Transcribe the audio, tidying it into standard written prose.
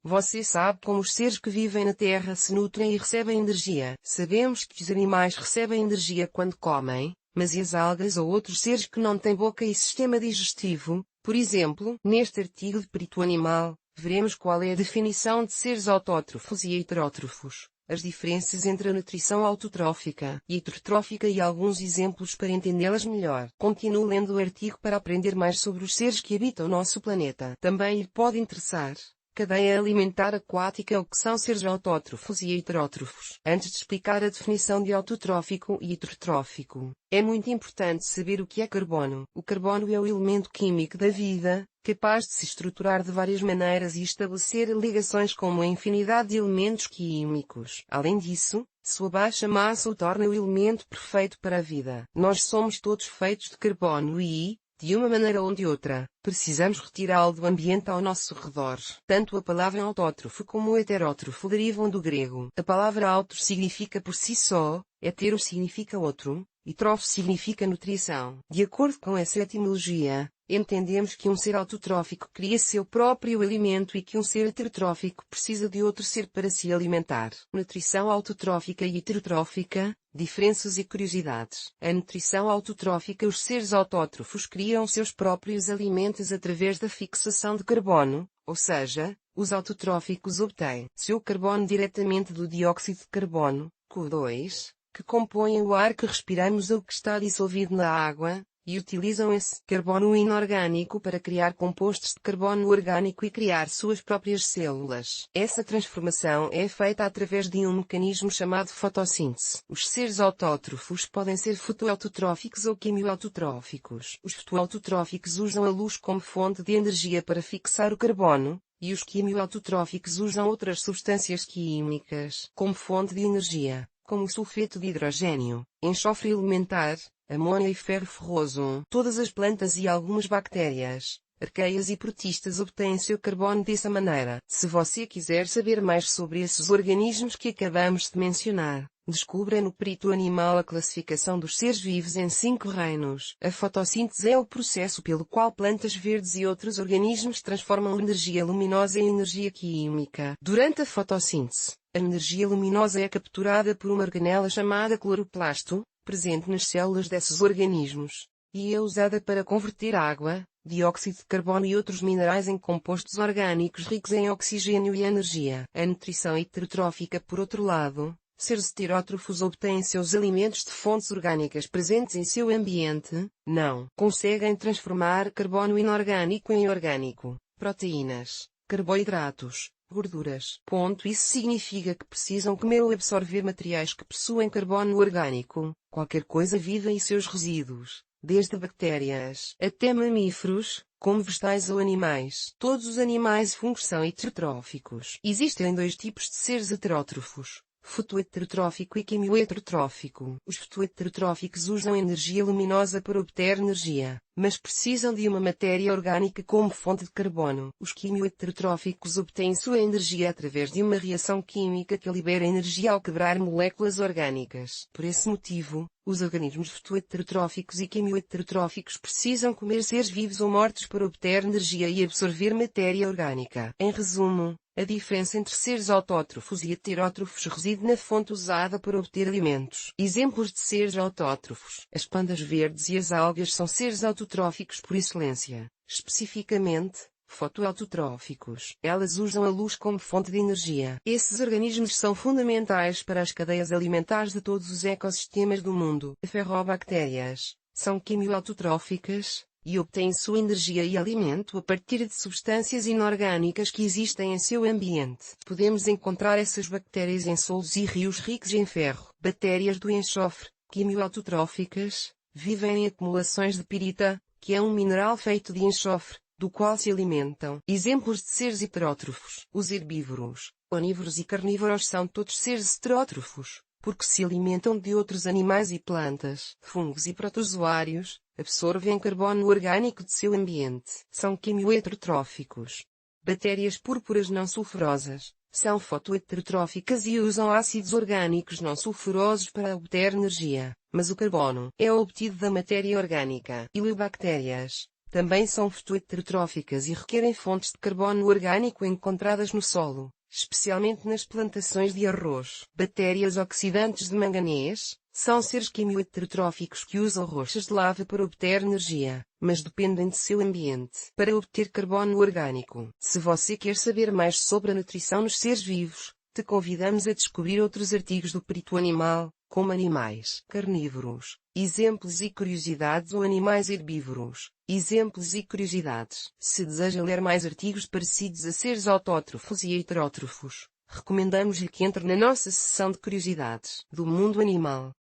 Você sabe como os seres que vivem na Terra se nutrem e recebem energia. Sabemos que os animais recebem energia quando comem, mas e as algas ou outros seres que não têm boca e sistema digestivo? Por exemplo, neste artigo de Perito Animal, veremos qual é a definição de seres autótrofos e heterótrofos, as diferenças entre a nutrição autotrófica e heterotrófica e alguns exemplos para entendê-las melhor. Continue lendo o artigo para aprender mais sobre os seres que habitam nosso planeta. Também lhe pode interessar cadeia alimentar aquática, o que são seres autótrofos e heterótrofos. Antes de explicar a definição de autotrófico e heterotrófico, é muito importante saber o que é carbono. O carbono é o elemento químico da vida, capaz de se estruturar de várias maneiras e estabelecer ligações com uma infinidade de elementos químicos. Além disso, sua baixa massa o torna o elemento perfeito para a vida. Nós somos todos feitos de carbono e, de uma maneira ou de outra, precisamos retirá-lo do ambiente ao nosso redor. Tanto a palavra autótrofo como heterótrofo derivam do grego. A palavra auto significa por si só, hetero significa outro, e trofo significa nutrição. De acordo com essa etimologia, entendemos que um ser autotrófico cria seu próprio alimento e que um ser heterotrófico precisa de outro ser para se alimentar. Nutrição autotrófica e heterotrófica, diferenças e curiosidades. A nutrição autotrófica, os seres autótrofos criam seus próprios alimentos através da fixação de carbono, ou seja, os autotróficos obtêm seu carbono diretamente do dióxido de carbono, CO2, que compõe o ar que respiramos ou que está dissolvido na água, e utilizam esse carbono inorgânico para criar compostos de carbono orgânico e criar suas próprias células. Essa transformação é feita através de um mecanismo chamado fotossíntese. Os seres autótrofos podem ser fotoautotróficos ou quimioautotróficos. Os fotoautotróficos usam a luz como fonte de energia para fixar o carbono, e os quimioautotróficos usam outras substâncias químicas como fonte de energia, como o sulfeto de hidrogênio, enxofre elementar, amônia e ferro ferroso. Todas as plantas e algumas bactérias, arqueias e protistas obtêm seu carbono dessa maneira. Se você quiser saber mais sobre esses organismos que acabamos de mencionar, descubra no Perito Animal a classificação dos seres vivos em 5 reinos. A fotossíntese é o processo pelo qual plantas verdes e outros organismos transformam energia luminosa em energia química. Durante a fotossíntese, a energia luminosa é capturada por uma organela chamada cloroplasto, presente nas células desses organismos, e é usada para converter água, dióxido de carbono e outros minerais em compostos orgânicos ricos em oxigênio e energia. A nutrição heterotrófica, por outro lado, seres heterótrofos obtêm seus alimentos de fontes orgânicas presentes em seu ambiente, não conseguem transformar carbono inorgânico em orgânico, proteínas, carboidratos, gorduras. Isso significa que precisam comer ou absorver materiais que possuem carbono orgânico, qualquer coisa viva e seus resíduos, desde bactérias até mamíferos, como vegetais ou animais. Todos os animais e fungos são heterotróficos. Existem 2 tipos de seres heterótrofos: fotoheterotrófico e quimioheterotrófico. Os fotoheterotróficos usam energia luminosa para obter energia, mas precisam de uma matéria orgânica como fonte de carbono. Os quimioheterotróficos obtêm sua energia através de uma reação química que libera energia ao quebrar moléculas orgânicas. Por esse motivo, os organismos fotoheterotróficos e quimioheterotróficos precisam comer seres vivos ou mortos para obter energia e absorver matéria orgânica. Em resumo, a diferença entre seres autótrofos e heterótrofos reside na fonte usada para obter alimentos. Exemplos de seres autótrofos: as pandas verdes e as algas são seres autotróficos por excelência. Especificamente, fotoautotróficos. Elas usam a luz como fonte de energia. Esses organismos são fundamentais para as cadeias alimentares de todos os ecossistemas do mundo. Ferrobactérias são quimioautotróficas e obtêm sua energia e alimento a partir de substâncias inorgânicas que existem em seu ambiente. Podemos encontrar essas bactérias em solos e rios ricos em ferro. Bactérias do enxofre, quimioautotróficas, vivem em acumulações de pirita, que é um mineral feito de enxofre, do qual se alimentam. Exemplos de seres heterótrofos: os herbívoros, onívoros e carnívoros são todos seres heterótrofos, porque se alimentam de outros animais e plantas. Fungos e protozoários absorvem carbono orgânico de seu ambiente. São quimioheterotróficos. Bactérias púrpuras não sulfurosas são fotoheterotróficas e usam ácidos orgânicos não sulfurosos para obter energia, mas o carbono é obtido da matéria orgânica. Ilobactérias Também são fotoheterotróficas e requerem fontes de carbono orgânico encontradas no solo, especialmente nas plantações de arroz. Bactérias oxidantes de manganês são seres quimioheterotróficos que usam rochas de lava para obter energia, mas dependem de seu ambiente para obter carbono orgânico. Se você quer saber mais sobre a nutrição nos seres vivos, te convidamos a descobrir outros artigos do Perito Animal, como animais carnívoros, exemplos e curiosidades ou animais herbívoros, exemplos e curiosidades. Se deseja ler mais artigos parecidos a seres autótrofos e heterótrofos, recomendamos-lhe que entre na nossa seção de curiosidades do mundo animal.